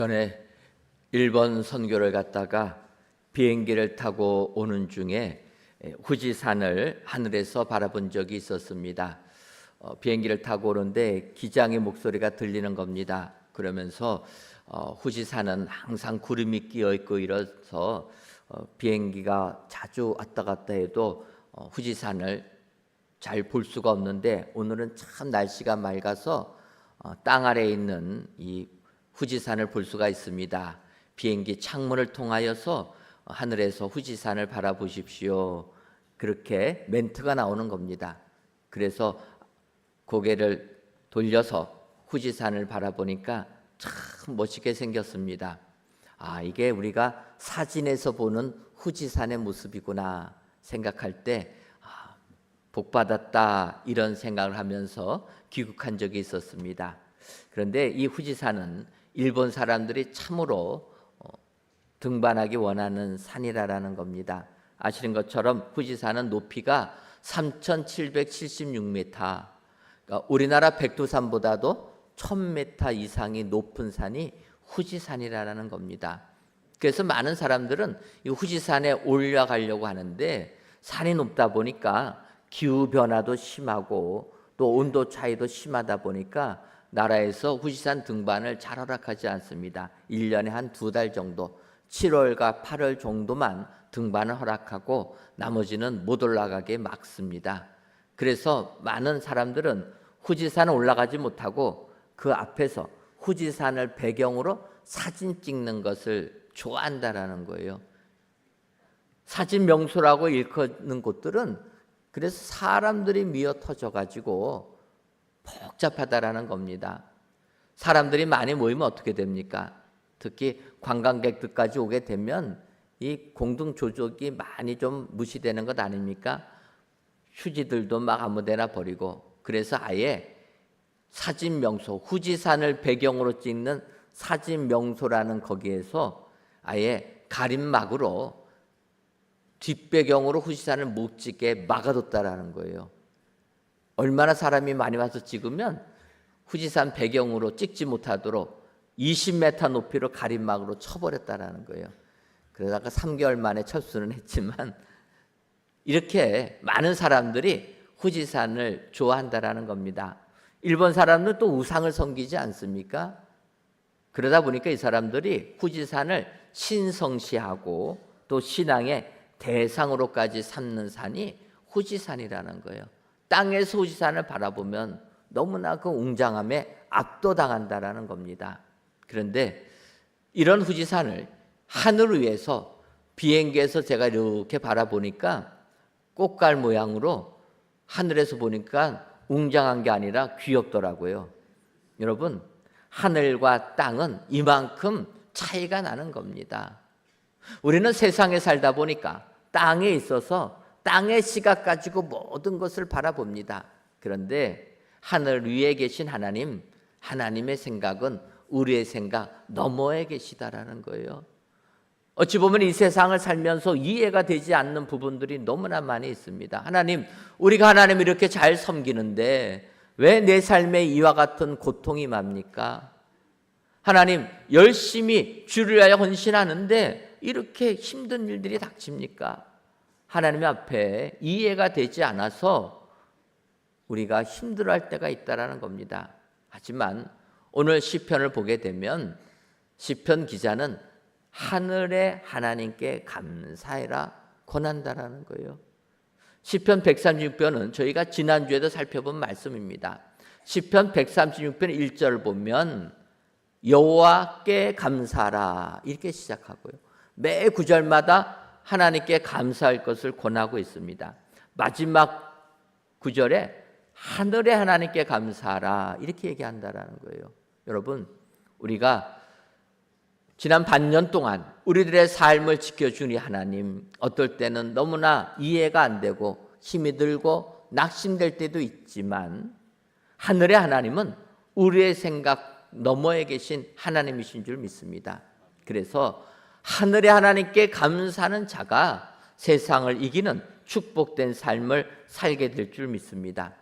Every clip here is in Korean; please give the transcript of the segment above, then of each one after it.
전에 일본 선교를 갔다가 비행기를 타고 오는 중에 후지산을 하늘에서 바라본 적이 있었습니다. 비행기를 타고 오는데 기장의 목소리가 들리는 겁니다. 그러면서 후지산은 항상 구름이 끼어 있고 이래서 비행기가 자주 왔다 갔다 해도 후지산을 잘 볼 수가 없는데, 오늘은 참 날씨가 맑아서 땅 아래에 있는 이 후지산을 볼 수가 있습니다. 비행기 창문을 통하여서 하늘에서 후지산을 바라보십시오. 그렇게 멘트가 나오는 겁니다. 그래서 고개를 돌려서 후지산을 바라보니까 참 멋있게 생겼습니다. 이게 우리가 사진에서 보는 후지산의 모습이구나 생각할 때 복받았다 이런 생각을 하면서 귀국한 적이 있었습니다. 그런데 이 후지산은 일본 사람들이 참으로 등반하기 원하는 산이라는 겁니다. 아시는 것처럼 후지산은 높이가 3,776m, 그러니까 우리나라 백두산보다도 1,000m 이상이 높은 산이 후지산이라는 겁니다. 그래서 많은 사람들은 이 후지산에 올라가려고 하는데, 산이 높다 보니까 기후변화도 심하고 또 온도 차이도 심하다 보니까 나라에서 후지산 등반을 잘 허락하지 않습니다. 1년에 한 2달 정도, 7월과 8월 정도만 등반을 허락하고 나머지는 못 올라가게 막습니다. 그래서 많은 사람들은 후지산을 올라가지 못하고 그 앞에서 후지산을 배경으로 사진 찍는 것을 좋아한다라는 거예요. 사진 명소라고 일컫는 곳들은 그래서 사람들이 미어 터져가지고 복잡하다라는 겁니다. 사람들이 많이 모이면 어떻게 됩니까? 특히 관광객들까지 오게 되면 이 공동 조직이 많이 좀 무시되는 것 아닙니까? 휴지들도 막 아무데나 버리고, 그래서 아예 사진 명소, 후지산을 배경으로 찍는 사진 명소라는 거기에서 아예 가림막으로 뒷배경으로 후지산을 못 찍게 막아뒀다라는 거예요. 얼마나 사람이 많이 와서 찍으면 후지산 배경으로 찍지 못하도록 20m 높이로 가림막으로 쳐버렸다라는 거예요. 그러다가 3개월 만에 철수는 했지만, 이렇게 많은 사람들이 후지산을 좋아한다라는 겁니다. 일본 사람들은 또 우상을 섬기지 않습니까? 그러다 보니까 이 사람들이 후지산을 신성시하고 또 신앙의 대상으로까지 삼는 산이 후지산이라는 거예요. 땅에서 후지산을 바라보면 너무나 그 웅장함에 압도당한다라는 겁니다. 그런데 이런 후지산을 하늘 위에서 비행기에서 제가 이렇게 바라보니까 꽃갈 모양으로 하늘에서 보니까 웅장한 게 아니라 귀엽더라고요. 여러분, 하늘과 땅은 이만큼 차이가 나는 겁니다. 우리는 세상에 살다 보니까 땅에 있어서 땅의 시각 가지고 모든 것을 바라봅니다. 그런데 하늘 위에 계신 하나님, 하나님의 생각은 우리의 생각 너머에 계시다라는 거예요. 어찌 보면 이 세상을 살면서 이해가 되지 않는 부분들이 너무나 많이 있습니다. 하나님, 우리가 하나님을 이렇게 잘 섬기는데 왜 내 삶에 이와 같은 고통이 맙니까? 하나님, 열심히 주를 위하여 헌신하는데 이렇게 힘든 일들이 닥칩니까? 하나님 앞에 이해가 되지 않아서 우리가 힘들어할 때가 있다라는 겁니다. 하지만 오늘 시편을 보게 되면 시편 기자는 하늘의 하나님께 감사해라 권한다라는 거예요. 시편 136편은 저희가 지난주에도 살펴본 말씀입니다. 시편 136편 1절을 보면 여호와께 감사하라 이렇게 시작하고요, 매 구절마다 하나님께 감사할 것을 권하고 있습니다. 마지막 구절에 하늘의 하나님께 감사하라 이렇게 얘기한다라는 거예요. 여러분, 우리가 지난 반년 동안 우리들의 삶을 지켜주니 하나님, 어떨 때는 너무나 이해가 안 되고 힘이 들고 낙심될 때도 있지만, 하늘의 하나님은 우리의 생각 너머에 계신 하나님이신 줄 믿습니다. 그래서 하늘의 하나님께 감사하는 자가 세상을 이기는 축복된 삶을 살게 될 줄 믿습니다.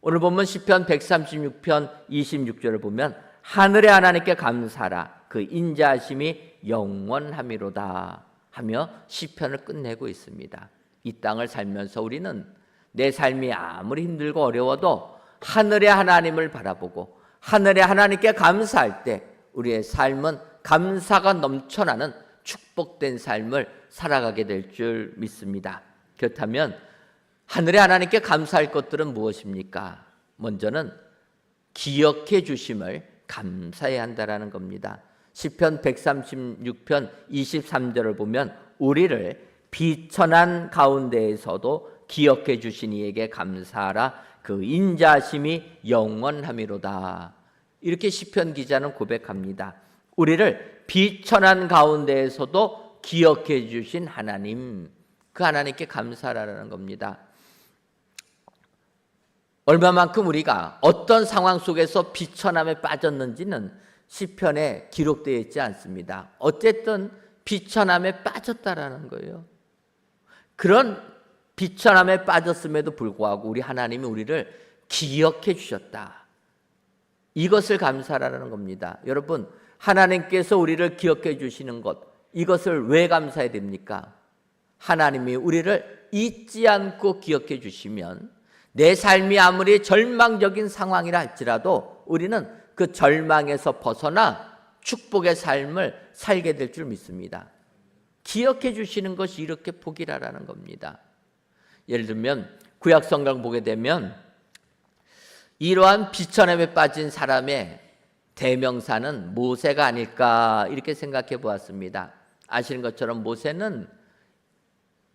오늘 보면 시편 136편 26절을 보면 하늘의 하나님께 감사하라. 그 인자하심이 영원함이로다 하며 시편을 끝내고 있습니다. 이 땅을 살면서 우리는 내 삶이 아무리 힘들고 어려워도 하늘의 하나님을 바라보고 하늘의 하나님께 감사할 때 우리의 삶은 감사가 넘쳐나는 축복된 삶을 살아가게 될 줄 믿습니다. 그렇다면 하늘의 하나님께 감사할 것들은 무엇입니까? 먼저는 기억해 주심을 감사해야 한다라는 겁니다. 시편 136편 23절을 보면 우리를 비천한 가운데에서도 기억해 주신 이에게 감사하라. 그 인자하심이 영원함이로다. 이렇게 시편 기자는 고백합니다. 우리를 비천한 가운데에서도 기억해 주신 하나님, 그 하나님께 감사하라는 겁니다. 얼마만큼 우리가 어떤 상황 속에서 비천함에 빠졌는지는 시편에 기록되어 있지 않습니다. 어쨌든 비천함에 빠졌다라는 거예요. 그런 비천함에 빠졌음에도 불구하고 우리 하나님이 우리를 기억해 주셨다. 이것을 감사하라는 겁니다. 여러분, 하나님께서 우리를 기억해 주시는 것, 이것을 왜 감사해야 됩니까? 하나님이 우리를 잊지 않고 기억해 주시면 내 삶이 아무리 절망적인 상황이라 할지라도 우리는 그 절망에서 벗어나 축복의 삶을 살게 될 줄 믿습니다. 기억해 주시는 것이 이렇게 복이라는 겁니다. 예를 들면 구약 성경 보게 되면 이러한 비천함에 빠진 사람의 대명사는 모세가 아닐까 이렇게 생각해 보았습니다. 아시는 것처럼 모세는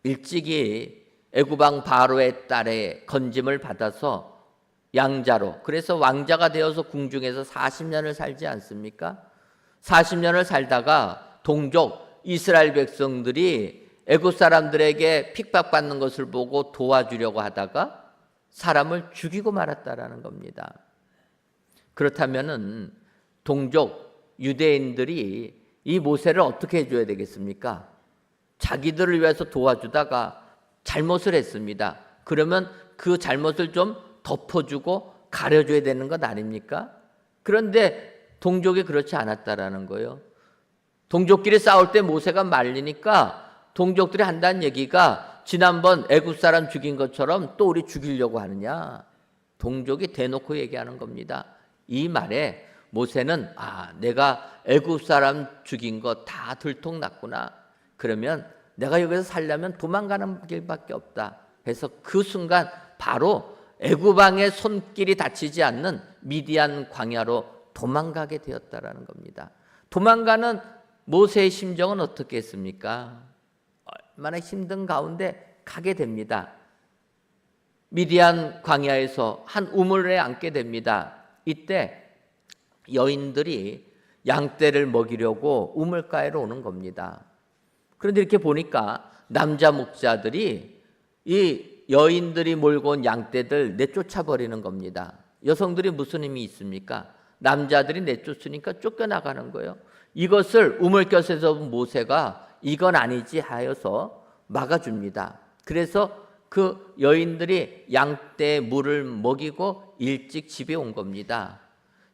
일찍이 애굽왕 바로의 딸의 건짐을 받아서 양자로, 그래서 왕자가 되어서 궁중에서 40년을 살지 않습니까? 40년을 살다가 동족 이스라엘 백성들이 애굽 사람들에게 핍박받는 것을 보고 도와주려고 하다가 사람을 죽이고 말았다라는 겁니다. 그렇다면은 동족 유대인들이 이 모세를 어떻게 해줘야 되겠습니까? 자기들을 위해서 도와주다가 잘못을 했습니다. 그러면 그 잘못을 좀 덮어주고 가려줘야 되는 것 아닙니까? 그런데 동족이 그렇지 않았다라는 거예요. 동족끼리 싸울 때 모세가 말리니까 동족들이 한다는 얘기가 지난번 애굽 사람 죽인 것처럼 또 우리 죽이려고 하느냐? 동족이 대놓고 얘기하는 겁니다. 이 말에 모세는 내가 애굽 사람 죽인 거 다 들통났구나. 그러면 내가 여기서 살려면 도망가는 길밖에 없다 해서 그 순간 바로 애굽 왕의 손길이 닿히지 않는 미디안 광야로 도망가게 되었다라는 겁니다. 도망가는 모세의 심정은 어떻게 했습니까? 얼마나 힘든 가운데 가게 됩니다. 미디안 광야에서 한 우물에 앉게 됩니다. 이때 여인들이 양떼를 먹이려고 우물가에로 오는 겁니다. 그런데 이렇게 보니까 남자 목자들이 이 여인들이 몰고 온 양떼들 내쫓아버리는 겁니다. 여성들이 무슨 힘이 있습니까? 남자들이 내쫓으니까 쫓겨나가는 거예요. 이것을 우물곁에서 본 모세가 이건 아니지 하여서 막아줍니다. 그래서 그 여인들이 양떼에 물을 먹이고 일찍 집에 온 겁니다.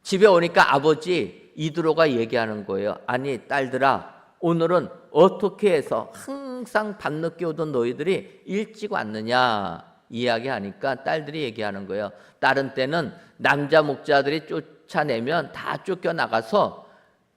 집에 오니까 아버지 이드로가 얘기하는 거예요. 아니 딸들아, 오늘은 어떻게 해서 항상 밤늦게 오던 너희들이 일찍 왔느냐 이야기하니까 딸들이 얘기하는 거예요. 다른 때는 남자 목자들이 쫓아내면 다 쫓겨나가서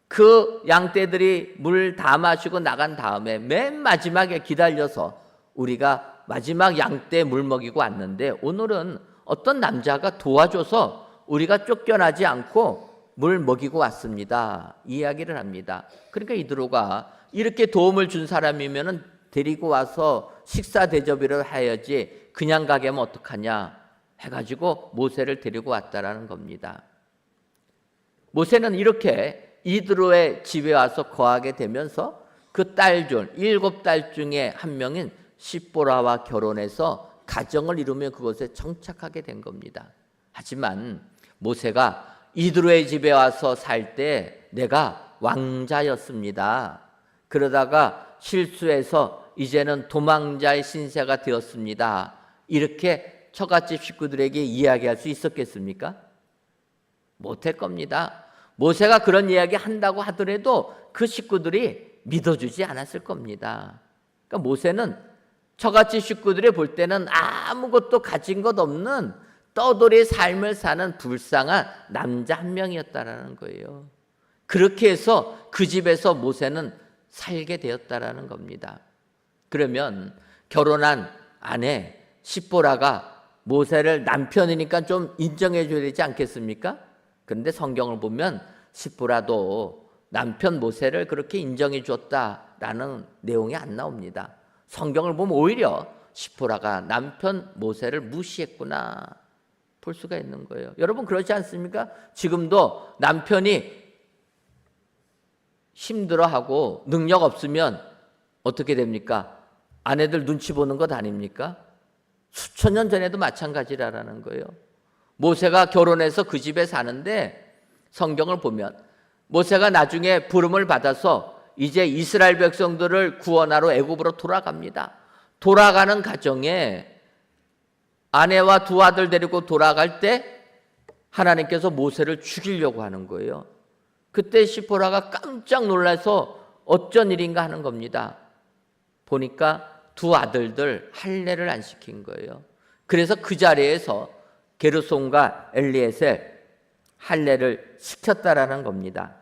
그 양떼들이 물 다 마시고 나간 다음에 맨 마지막에 기다려서 우리가 마지막 양떼 물 먹이고 왔는데 오늘은 어떤 남자가 도와줘서 우리가 쫓겨나지 않고 물 먹이고 왔습니다. 이야기를 합니다. 그러니까 이드로가 이렇게 도움을 준 사람이면 데리고 와서 식사 대접이라도 해야지 그냥 가게 하면 어떡하냐 해가지고 모세를 데리고 왔다라는 겁니다. 모세는 이렇게 이드로의 집에 와서 거하게 되면서 그 딸들 7딸 중에 한 명인 십보라와 결혼해서 가정을 이루며 그곳에 정착하게 된 겁니다. 하지만 모세가 이드로의 집에 와서 살 때 내가 왕자였습니다. 그러다가 실수해서 이제는 도망자의 신세가 되었습니다. 이렇게 처갓집 식구들에게 이야기할 수 있었겠습니까? 못할 겁니다. 모세가 그런 이야기 한다고 하더라도 그 식구들이 믿어주지 않았을 겁니다. 그러니까 모세는 저같이 식구들이 볼 때는 아무것도 가진 것 없는 떠돌이 삶을 사는 불쌍한 남자 한 명이었다라는 거예요. 그렇게 해서 그 집에서 모세는 살게 되었다라는 겁니다. 그러면 결혼한 아내 시보라가 모세를 남편이니까 좀 인정해 줘야 되지 않겠습니까? 그런데 성경을 보면 시보라도 남편 모세를 그렇게 인정해 줬다라는 내용이 안 나옵니다. 성경을 보면 오히려 시보라가 남편 모세를 무시했구나 볼 수가 있는 거예요. 여러분 그렇지 않습니까? 지금도 남편이 힘들어하고 능력 없으면 어떻게 됩니까? 아내들 눈치 보는 것 아닙니까? 수천 년 전에도 마찬가지라는 거예요. 모세가 결혼해서 그 집에 사는데 성경을 보면 모세가 나중에 부름을 받아서 이제 이스라엘 백성들을 구원하러 애굽으로 돌아갑니다. 돌아가는 과정에 아내와 두 아들 데리고 돌아갈 때 하나님께서 모세를 죽이려고 하는 거예요. 그때 시보라가 깜짝 놀라서 어쩐 일인가 하는 겁니다. 보니까 두 아들들 할례를 안 시킨 거예요. 그래서 그 자리에서 게르손과 엘리에셀 할례를 시켰다라는 겁니다.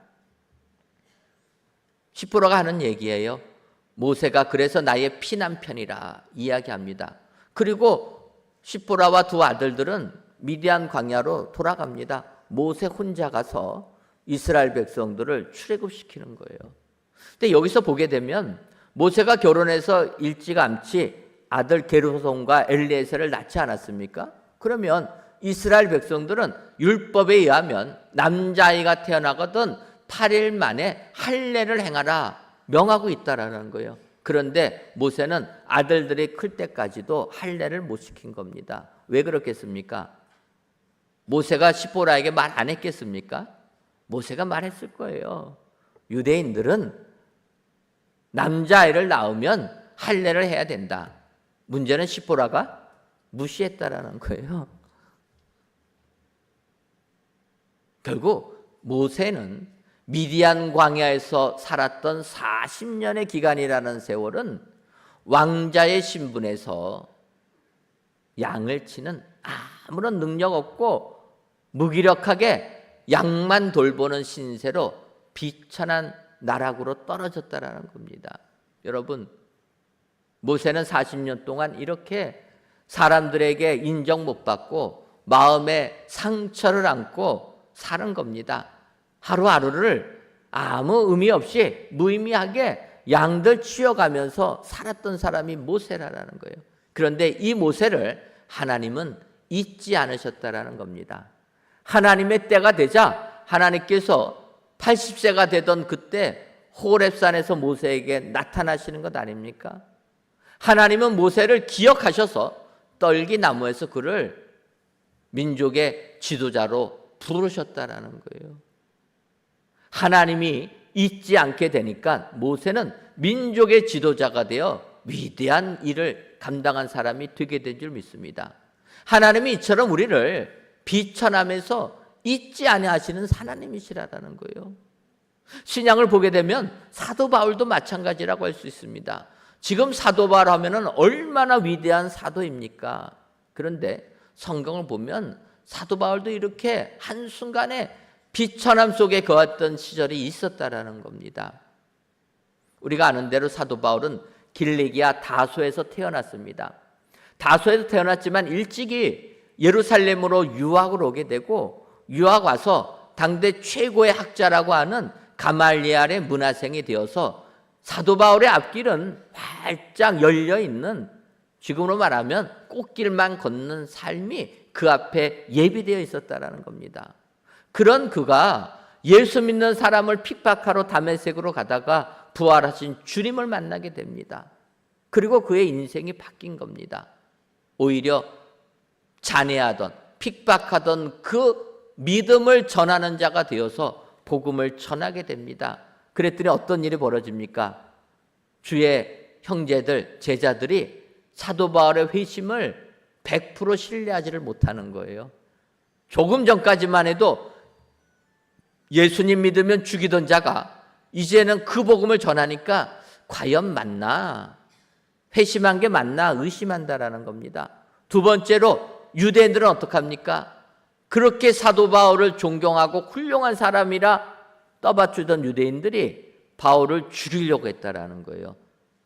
시보라가 하는 얘기예요. 모세가 그래서 나의 피남편이라 이야기합니다. 그리고 시보라와 두 아들들은 미디안 광야로 돌아갑니다. 모세 혼자 가서 이스라엘 백성들을 출애굽시키는 거예요. 근데 여기서 보게 되면 모세가 결혼해서 일찌감치 아들 게르손과 엘리에셀을 낳지 않았습니까? 그러면 이스라엘 백성들은 율법에 의하면 남자아이가 태어나거든 8일 만에 할례를 행하라 명하고 있다라는 거예요. 그런데 모세는 아들들이 클 때까지도 할례를 못 시킨 겁니다. 왜 그렇겠습니까? 모세가 시보라에게 말 안 했겠습니까? 모세가 말했을 거예요. 유대인들은 남자아이를 낳으면 할례를 해야 된다. 문제는 시보라가 무시했다라는 거예요. 결국 모세는 미디안 광야에서 살았던 40년의 기간이라는 세월은 왕자의 신분에서 양을 치는 아무런 능력 없고 무기력하게 양만 돌보는 신세로 비천한 나락으로 떨어졌다라는 겁니다. 여러분, 모세는 40년 동안 이렇게 사람들에게 인정 못 받고 마음에 상처를 안고 사는 겁니다. 하루하루를 아무 의미 없이 무의미하게 양들 치워가면서 살았던 사람이 모세라는 거예요. 그런데 이 모세를 하나님은 잊지 않으셨다라는 겁니다. 하나님의 때가 되자 하나님께서 80세가 되던 그때 호렙산에서 모세에게 나타나시는 것 아닙니까? 하나님은 모세를 기억하셔서 떨기나무에서 그를 민족의 지도자로 부르셨다라는 거예요. 하나님이 잊지 않게 되니까 모세는 민족의 지도자가 되어 위대한 일을 감당한 사람이 되게 된 줄 믿습니다. 하나님이 이처럼 우리를 비천하면서 잊지 아니하시는 하나님이시라는 거예요. 신약을 보게 되면 사도 바울도 마찬가지라고 할 수 있습니다. 지금 사도 바울 하면은 얼마나 위대한 사도입니까? 그런데 성경을 보면 사도 바울도 이렇게 한순간에 비천함 속에 거했던 시절이 있었다라는 겁니다. 우리가 아는 대로 사도 바울은 길리기아 다소에서 태어났습니다. 다소에서 태어났지만 일찍이 예루살렘으로 유학을 오게 되고 유학 와서 당대 최고의 학자라고 하는 가말리엘의 문화생이 되어서 사도 바울의 앞길은 활짝 열려있는, 지금으로 말하면 꽃길만 걷는 삶이 그 앞에 예비되어 있었다는 겁니다. 그런 그가 예수 믿는 사람을 핍박하러 다메섹으로 가다가 부활하신 주님을 만나게 됩니다. 그리고 그의 인생이 바뀐 겁니다. 오히려 잔해하던 핍박하던 그 믿음을 전하는 자가 되어서 복음을 전하게 됩니다. 그랬더니 어떤 일이 벌어집니까? 주의 형제들, 제자들이 사도 바울의 회심을 100% 신뢰하지를 못하는 거예요. 조금 전까지만 해도 예수님 믿으면 죽이던 자가 이제는 그 복음을 전하니까 과연 맞나? 회심한 게 맞나? 의심한다라는 겁니다. 두 번째로 유대인들은 어떡합니까? 그렇게 사도 바울을 존경하고 훌륭한 사람이라 떠받주던 유대인들이 바울을 죽이려고 했다라는 거예요.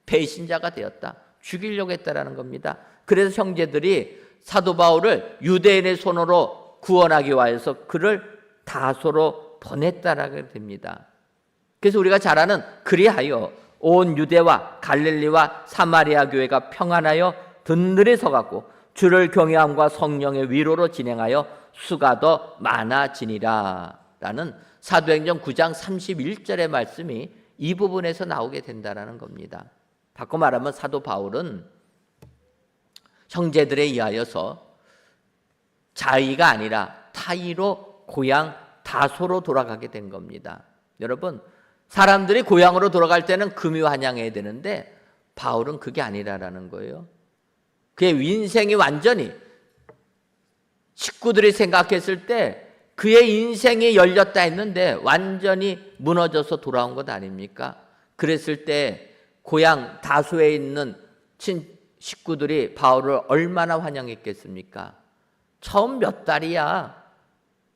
배신자가 되었다. 죽이려고 했다라는 겁니다. 그래서 형제들이 사도 바울을 유대인의 손으로 구원하기 위해서 그를 다소로 보냈다라고 됩니다. 그래서 우리가 잘 아는 그리하여 온 유대와 갈릴리와 사마리아 교회가 평안하여 든든히 서갖고 주를 경외함과 성령의 위로로 진행하여 수가 더 많아지니라 라는 사도행전 9장 31절의 말씀이 이 부분에서 나오게 된다는 겁니다. 바꿔 말하면 사도 바울은 형제들에 의하여서 자의가 아니라 타의로 고향 다소로 돌아가게 된 겁니다. 여러분, 사람들이 고향으로 돌아갈 때는 금요환영해야 되는데 바울은 그게 아니라는 거예요. 그의 인생이 완전히 식구들이 생각했을 때 그의 인생이 열렸다 했는데 완전히 무너져서 돌아온 것 아닙니까? 그랬을 때 고향 다소에 있는 식구들이 바울을 얼마나 환영했겠습니까? 처음 몇 달이야.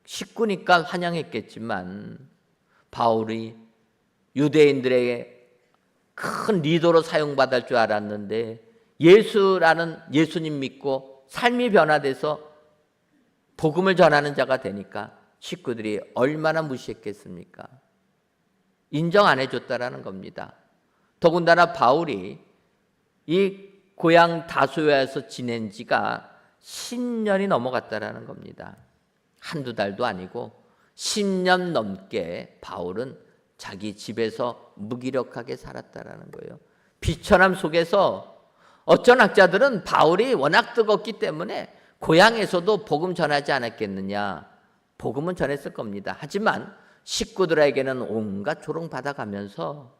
식구니까 환영했겠지만 바울이 유대인들에게 큰 리더로 사용받을 줄 알았는데 예수님 믿고 삶이 변화돼서 복음을 전하는 자가 되니까 식구들이 얼마나 무시했겠습니까? 인정 안 해줬다라는 겁니다. 더군다나 바울이 이 고향 다소에서 지낸 지가 10년이 넘어갔다라는 겁니다. 한두 달도 아니고 10년 넘게 바울은 자기 집에서 무기력하게 살았다라는 거예요. 비천함 속에서 어떤 학자들은 바울이 워낙 뜨겁기 때문에 고향에서도 복음 전하지 않았겠느냐. 복음은 전했을 겁니다. 하지만 식구들에게는 온갖 조롱받아가면서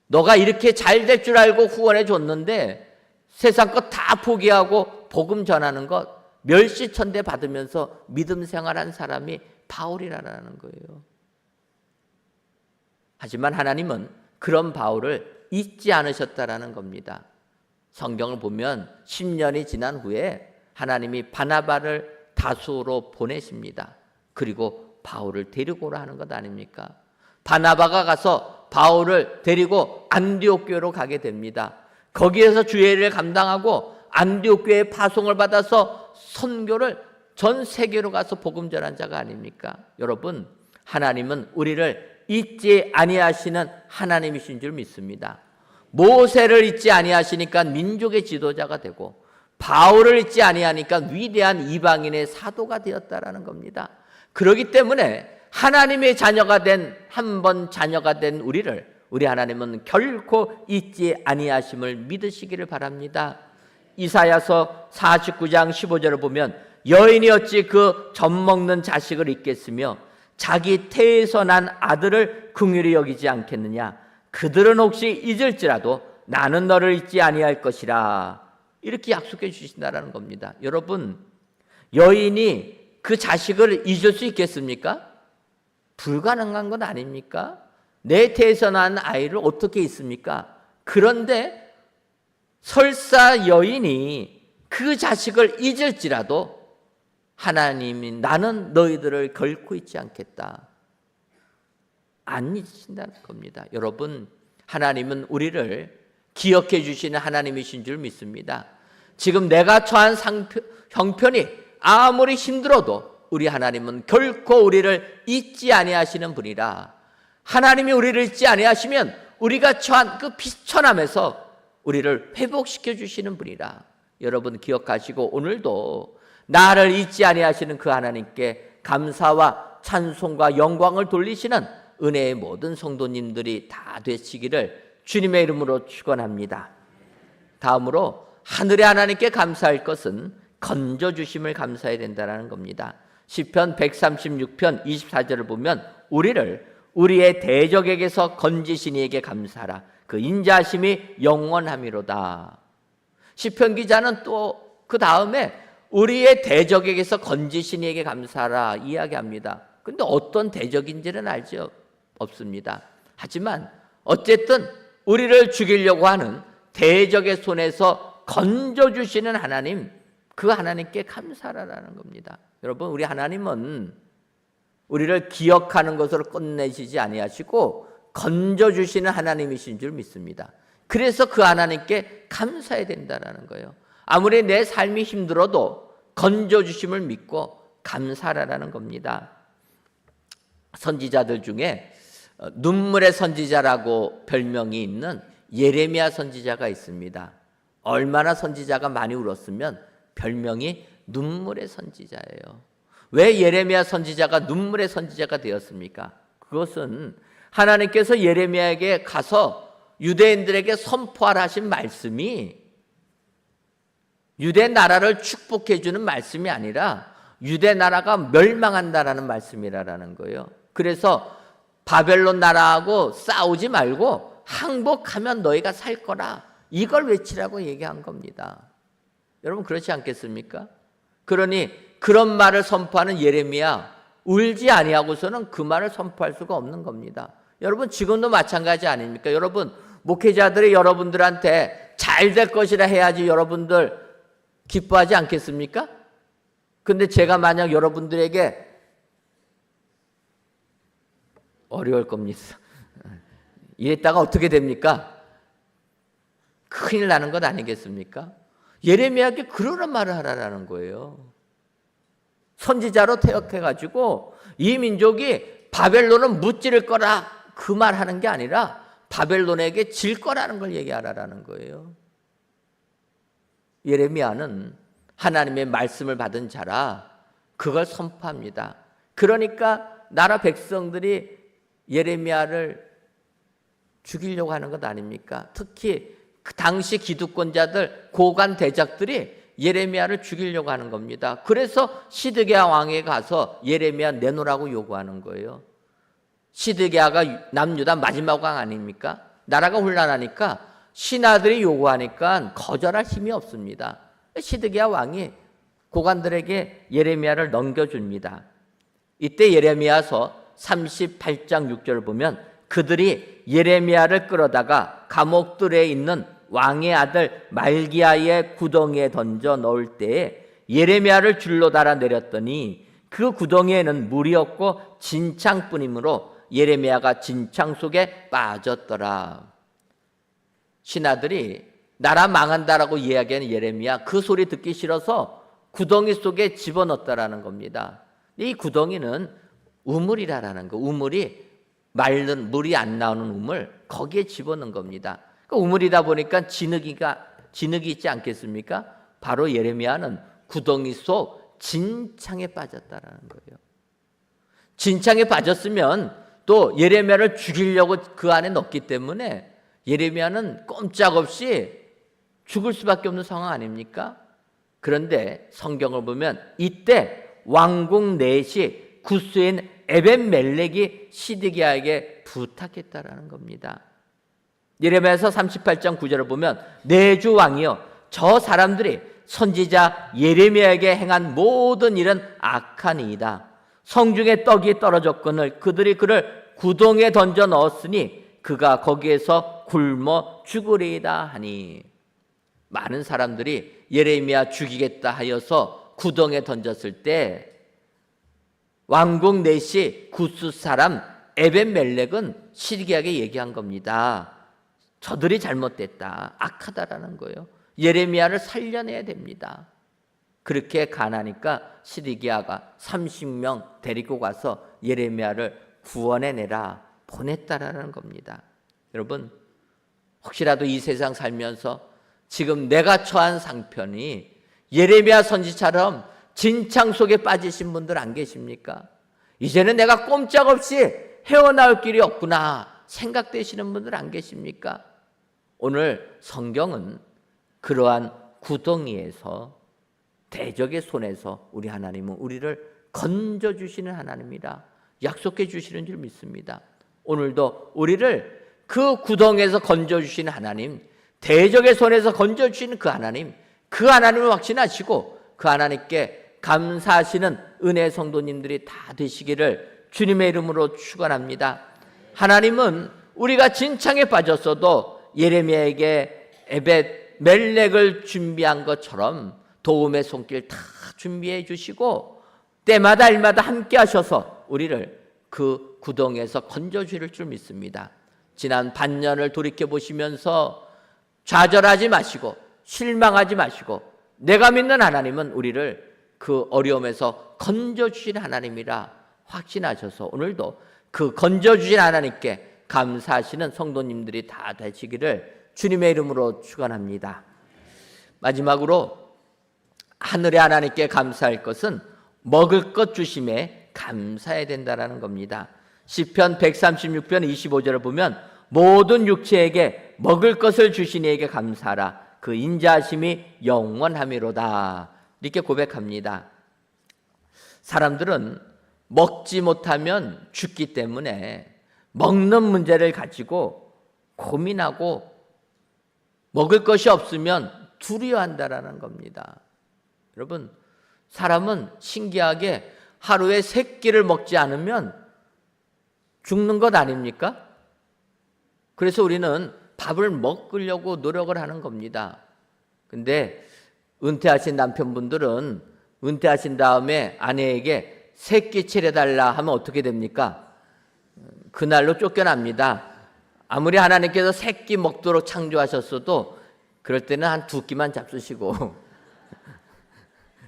너가 이렇게 잘 될 줄 알고 후원해 줬는데 세상 것 다 포기하고 복음 전하는 것 멸시천대 받으면서 믿음 생활한 사람이 바울이라는 거예요. 하지만 하나님은 그런 바울을 잊지 않으셨다라는 겁니다. 성경을 보면 10년이 지난 후에 하나님이 바나바를 다소로 보내십니다. 그리고 바울을 데리고 오라 하는 것 아닙니까? 바나바가 가서 바울을 데리고 안디옥 교회로 가게 됩니다. 거기에서 주의 일을 감당하고 안디옥 교회에 파송을 받아서 선교를 전 세계로 가서 복음 전한 자가 아닙니까? 여러분, 하나님은 우리를 잊지 아니하시는 하나님이신 줄 믿습니다. 모세를 잊지 아니하시니까 민족의 지도자가 되고 바울을 잊지 아니하니까 위대한 이방인의 사도가 되었다라는 겁니다. 그렇기 때문에 하나님의 자녀가 된 한 번 자녀가 된 우리 하나님은 결코 잊지 아니하심을 믿으시기를 바랍니다. 이사야서 49장 15절을 보면 여인이 어찌 그 젖먹는 자식을 잊겠으며 자기 태에서 난 아들을 긍휼히 여기지 않겠느냐. 그들은 혹시 잊을지라도 나는 너를 잊지 아니할 것이라. 이렇게 약속해 주신다는 겁니다. 여러분, 여인이 그 자식을 잊을 수 있겠습니까? 불가능한 건 아닙니까? 내 태에서 난 아이를 어떻게 잊습니까? 그런데 설사 여인이 그 자식을 잊을지라도 하나님이 나는 너희들을 결코 잊지 않겠다. 안 잊으신다는 겁니다. 여러분, 하나님은 우리를 기억해 주시는 하나님이신 줄 믿습니다. 지금 내가 처한 형편이 아무리 힘들어도 우리 하나님은 결코 우리를 잊지 아니하시는 분이라. 하나님이 우리를 잊지 아니하시면 우리가 처한 그 비천함에서 우리를 회복시켜 주시는 분이라. 여러분 기억하시고 오늘도 나를 잊지 아니하시는 그 하나님께 감사와 찬송과 영광을 돌리시는 은혜의 모든 성도님들이 다 되시기를 주님의 이름으로 축원합니다. 다음으로 하늘의 하나님께 감사할 것은 건져주심을 감사해야 된다는 겁니다. 시편 136편 24절을 보면 우리를 우리의 대적에게서 건지신 이에게 감사하라. 그 인자하심이 영원함이로다. 시편 기자는 또 그 다음에 우리의 대적에게서 건지신 이에게 감사하라 이야기합니다. 근데 어떤 대적인지는 알지 없습니다. 하지만 어쨌든 우리를 죽이려고 하는 대적의 손에서 건져주시는 하나님, 그 하나님께 감사하라는 겁니다. 여러분, 우리 하나님은 우리를 기억하는 것으로 끝내시지 아니하시고 건져주시는 하나님이신 줄 믿습니다. 그래서 그 하나님께 감사해야 된다는 거예요. 아무리 내 삶이 힘들어도 건져주심을 믿고 감사하라는 겁니다. 선지자들 중에 눈물의 선지자라고 별명이 있는 예레미야 선지자가 있습니다. 얼마나 선지자가 많이 울었으면 별명이 눈물의 선지자예요. 왜 예레미야 선지자가 눈물의 선지자가 되었습니까? 그것은 하나님께서 예레미야에게 가서 유대인들에게 선포하라 하신 말씀이 유대 나라를 축복해 주는 말씀이 아니라 유대 나라가 멸망한다라는 말씀이라는 거예요. 그래서 바벨론 나라하고 싸우지 말고 항복하면 너희가 살 거라, 이걸 외치라고 얘기한 겁니다. 여러분, 그렇지 않겠습니까? 그러니 그런 말을 선포하는 예레미야, 울지 아니하고서는 그 말을 선포할 수가 없는 겁니다. 여러분, 지금도 마찬가지 아닙니까? 여러분, 목회자들이 여러분들한테 잘 될 것이라 해야지 여러분들 기뻐하지 않겠습니까? 근데 제가 만약 여러분들에게 어려울 겁니다. 이랬다가 어떻게 됩니까? 큰일 나는 것 아니겠습니까? 예레미야에게 그러는 말을 하라는 거예요. 선지자로 태역해가지고 이 민족이 바벨론은 무찌를 거라, 그 말 하는 게 아니라 바벨론에게 질 거라는 걸 얘기하라는 거예요. 예레미야는 하나님의 말씀을 받은 자라 그걸 선포합니다. 그러니까 나라 백성들이 예레미야를 죽이려고 하는 것 아닙니까? 특히 그 당시 기득권자들, 고관 대작들이 예레미야를 죽이려고 하는 겁니다. 그래서 시드기야 왕에 가서 예레미야 내놓으라고 요구하는 거예요. 시드기야가 남유다 마지막 왕 아닙니까? 나라가 혼란하니까 신하들이 요구하니까 거절할 힘이 없습니다. 시드기야 왕이 고관들에게 예레미야를 넘겨줍니다. 이때 예레미야서 38장 6절을 보면 그들이 예레미야를 끌어다가 감옥들에 있는 왕의 아들 말기야의 구덩이에 던져 넣을 때에 예레미야를 줄로 달아 내렸더니 그 구덩이에는 물이 없고 진창뿐이므로 예레미야가 진창 속에 빠졌더라. 신하들이 나라 망한다라고 이야기하는 예레미야, 그 소리 듣기 싫어서 구덩이 속에 집어넣었다라는 겁니다. 이 구덩이는 우물이라는 거, 우물이 마른 물이 안 나오는 우물, 거기에 집어넣은 겁니다. 그 우물이다 보니까 진흙이 있지 않겠습니까? 바로 예레미야는 구덩이 속 진창에 빠졌다라는 거예요. 진창에 빠졌으면 또 예레미야를 죽이려고 그 안에 넣었기 때문에 예레미야는 꼼짝없이 죽을 수밖에 없는 상황 아닙니까? 그런데 성경을 보면 이때 왕궁 넷이 구스인 에벤멜렉이 시드기야에게 부탁했다라는 겁니다. 예레미야서 38장 9절을 보면 내주 왕이여, 저 사람들이 선지자 예레미야에게 행한 모든 일은 악하니이다. 성중에 떡이 떨어졌거늘 그들이 그를 구덩이에 던져 넣었으니 그가 거기에서 굶어 죽으리이다 하니. 많은 사람들이 예레미야 죽이겠다 하여서 구덩이에 던졌을 때 왕궁 넷이 구스 사람 에벤멜렉은 시드기야에게 얘기한 겁니다. 저들이 잘못됐다, 악하다라는 거예요. 예레미야를 살려내야 됩니다. 그렇게 가나니까 시드기야가 30명 데리고 가서 예레미야를 구원해내라 보냈다라는 겁니다. 여러분, 혹시라도 이 세상 살면서 지금 내가 처한 상편이 예레미야 선지처럼 진창 속에 빠지신 분들 안 계십니까? 이제는 내가 꼼짝없이 헤어나올 길이 없구나 생각되시는 분들 안 계십니까? 오늘 성경은 그러한 구덩이에서, 대적의 손에서 우리 하나님은 우리를 건져주시는 하나님이라 약속해 주시는 줄 믿습니다. 오늘도 우리를 그 구덩이에서 건져주시는 하나님, 대적의 손에서 건져주시는 그 하나님을 확신하시고 그 하나님께 감사하시는 은혜 성도님들이 다 되시기를 주님의 이름으로 축원합니다. 하나님은 우리가 진창에 빠졌어도 예레미야에게 에벳 멜렉을 준비한 것처럼 도움의 손길 다 준비해 주시고 때마다 일마다 함께 하셔서 우리를 그 구덩이에서 건져주실 줄 믿습니다. 지난 반년을 돌이켜 보시면서 좌절하지 마시고 실망하지 마시고 내가 믿는 하나님은 우리를 그 어려움에서 건져주신 하나님이라 확신하셔서 오늘도 그 건져주신 하나님께 감사하시는 성도님들이 다 되시기를 주님의 이름으로 축원합니다. 마지막으로 하늘의 하나님께 감사할 것은 먹을 것 주심에 감사해야 된다는 겁니다. 시편 136편 25절을 보면 모든 육체에게 먹을 것을 주신 이에게 감사하라. 그 인자하심이 영원하미로다. 이렇게 고백합니다. 사람들은 먹지 못하면 죽기 때문에 먹는 문제를 가지고 고민하고 먹을 것이 없으면 두려워한다라는 겁니다. 여러분, 사람은 신기하게 하루에 3끼를 먹지 않으면 죽는 것 아닙니까? 그래서 우리는 밥을 먹으려고 노력을 하는 겁니다. 근데 은퇴하신 남편분들은 은퇴하신 다음에 아내에게 3끼 차려달라 하면 어떻게 됩니까? 그날로 쫓겨납니다. 아무리 하나님께서 3끼 먹도록 창조하셨어도 그럴 때는 한 2끼만 잡수시고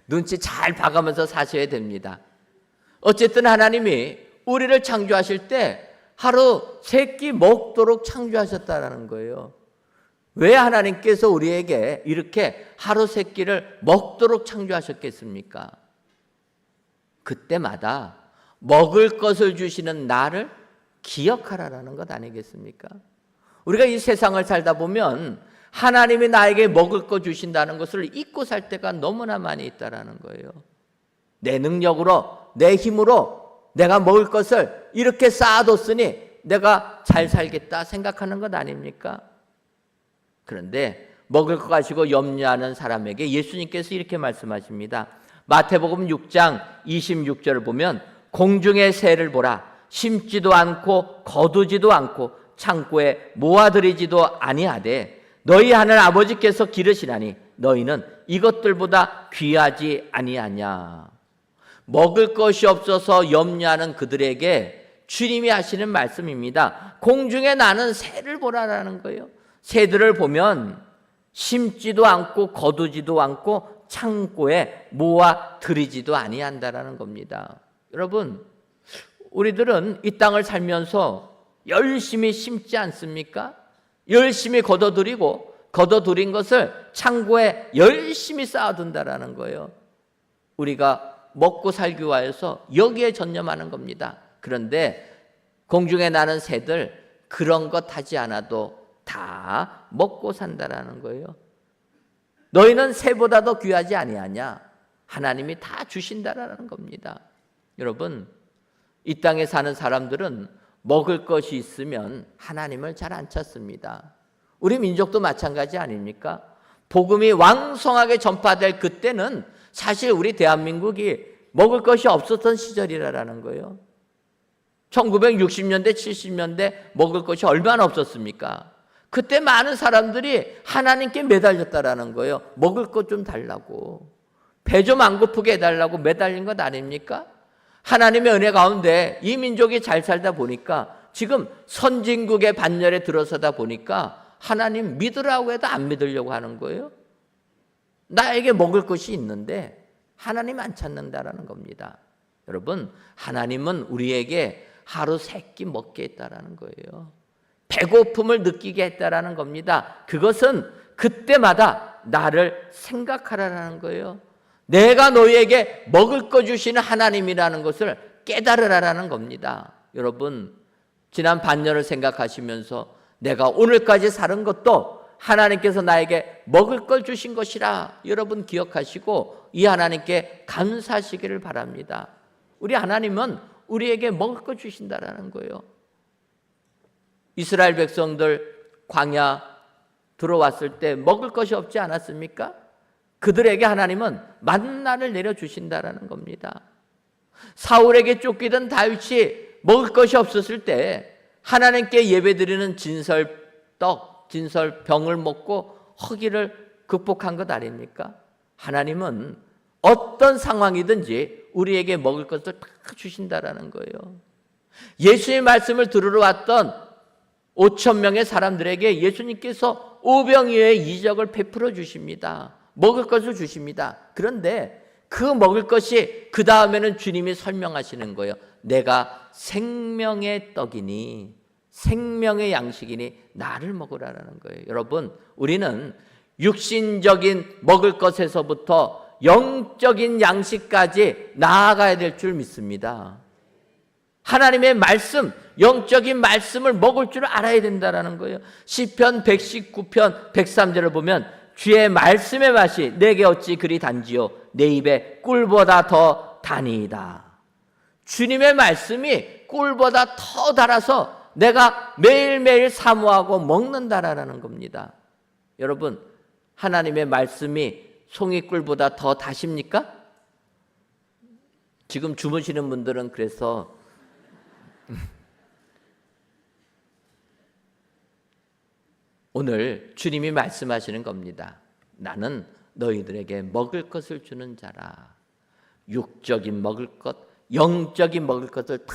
눈치 잘 봐가면서 사셔야 됩니다. 어쨌든 하나님이 우리를 창조하실 때 하루 3끼 먹도록 창조하셨다는 거예요. 왜 하나님께서 우리에게 이렇게 하루 3끼를 먹도록 창조하셨겠습니까? 그때마다 먹을 것을 주시는 나를 기억하라는 것 아니겠습니까? 우리가 이 세상을 살다 보면 하나님이 나에게 먹을 것 주신다는 것을 잊고 살 때가 너무나 많이 있다는 거예요. 내 능력으로, 내 힘으로 내가 먹을 것을 이렇게 쌓아뒀으니 내가 잘 살겠다 생각하는 것 아닙니까? 그런데 먹을 것 가지고 염려하는 사람에게 예수님께서 이렇게 말씀하십니다. 마태복음 6장 26절을 보면 공중의 새를 보라. 심지도 않고 거두지도 않고 창고에 모아들이지도 아니하되 너희 하늘 아버지께서 기르시나니 너희는 이것들보다 귀하지 아니하냐. 먹을 것이 없어서 염려하는 그들에게 주님이 하시는 말씀입니다. 공중에 나는 새를 보라라는 거예요. 새들을 보면 심지도 않고 거두지도 않고 창고에 모아 들이지도 아니한다라는 겁니다. 여러분, 우리들은 이 땅을 살면서 열심히 심지 않습니까? 열심히 거둬들이고 거둬들인 것을 창고에 열심히 쌓아둔다라는 거예요. 우리가 먹고 살기 위해서 여기에 전념하는 겁니다. 그런데 공중에 나는 새들 그런 것 하지 않아도 다 먹고 산다라는 거예요. 너희는 새보다도 귀하지 아니하냐? 하나님이 다 주신다라는 겁니다. 여러분, 이 땅에 사는 사람들은 먹을 것이 있으면 하나님을 잘 안 찾습니다. 우리 민족도 마찬가지 아닙니까? 복음이 왕성하게 전파될 그때는 사실 우리 대한민국이 먹을 것이 없었던 시절이라는 거예요. 1960년대, 70년대 먹을 것이 얼마나 없었습니까? 그때 많은 사람들이 하나님께 매달렸다라는 거예요. 먹을 것 좀 달라고. 배 좀 안 고프게 해달라고 매달린 것 아닙니까? 하나님의 은혜 가운데 이 민족이 잘 살다 보니까 지금 선진국의 반열에 들어서다 보니까 하나님 믿으라고 해도 안 믿으려고 하는 거예요. 나에게 먹을 것이 있는데 하나님 안 찾는다라는 겁니다. 여러분, 하나님은 우리에게 하루 3끼 먹게 했다라는 거예요. 배고픔을 느끼게 했다라는 겁니다. 그것은 그때마다 나를 생각하라는 거예요. 내가 너희에게 먹을 거 주시는 하나님이라는 것을 깨달으라는 겁니다. 여러분, 지난 반년을 생각하시면서 내가 오늘까지 사는 것도 하나님께서 나에게 먹을 걸 주신 것이라 여러분 기억하시고 이 하나님께 감사하시기를 바랍니다. 우리 하나님은 우리에게 먹을 거 주신다라는 거예요. 이스라엘 백성들 광야 들어왔을 때 먹을 것이 없지 않았습니까? 그들에게 하나님은 만나를 내려주신다라는 겁니다. 사울에게 쫓기던 다윗이 먹을 것이 없었을 때 하나님께 예배드리는 진설떡, 진설병을 먹고 허기를 극복한 것 아닙니까? 하나님은 어떤 상황이든지 우리에게 먹을 것을 다 주신다라는 거예요. 예수의 말씀을 들으러 왔던 5천 명의 사람들에게 예수님께서 오병이어의 이적을 베풀어 주십니다. 먹을 것을 주십니다. 그런데 그 먹을 것이 그 다음에는 주님이 설명하시는 거예요. 내가 생명의 떡이니 생명의 양식이니 나를 먹으라라는 거예요. 여러분, 우리는 육신적인 먹을 것에서부터 영적인 양식까지 나아가야 될 줄 믿습니다. 하나님의 말씀, 영적인 말씀을 먹을 줄 알아야 된다는 거예요. 시편 119편 103절을 보면 주의 말씀의 맛이 내게 어찌 그리 단지요 내 입에 꿀보다 더 다니이다. 주님의 말씀이 꿀보다 더 달아서 내가 매일매일 사모하고 먹는다라는 겁니다. 여러분, 하나님의 말씀이 송이꿀보다 더 다십니까? 지금 주무시는 분들은 그래서 오늘 주님이 말씀하시는 겁니다. 나는 너희들에게 먹을 것을 주는 자라. 육적인 먹을 것, 영적인 먹을 것을 다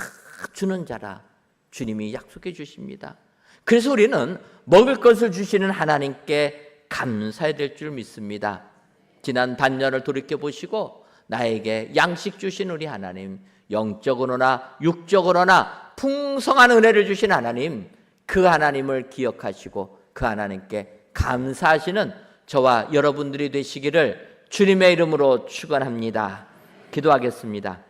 주는 자라. 주님이 약속해 주십니다. 그래서 우리는 먹을 것을 주시는 하나님께 감사해야 될 줄 믿습니다. 지난 반년을 돌이켜보시고 나에게 양식 주신 우리 하나님, 영적으로나 육적으로나 풍성한 은혜를 주신 하나님, 그 하나님을 기억하시고 그 하나님께 감사하시는 저와 여러분들이 되시기를 주님의 이름으로 축원합니다. 기도하겠습니다.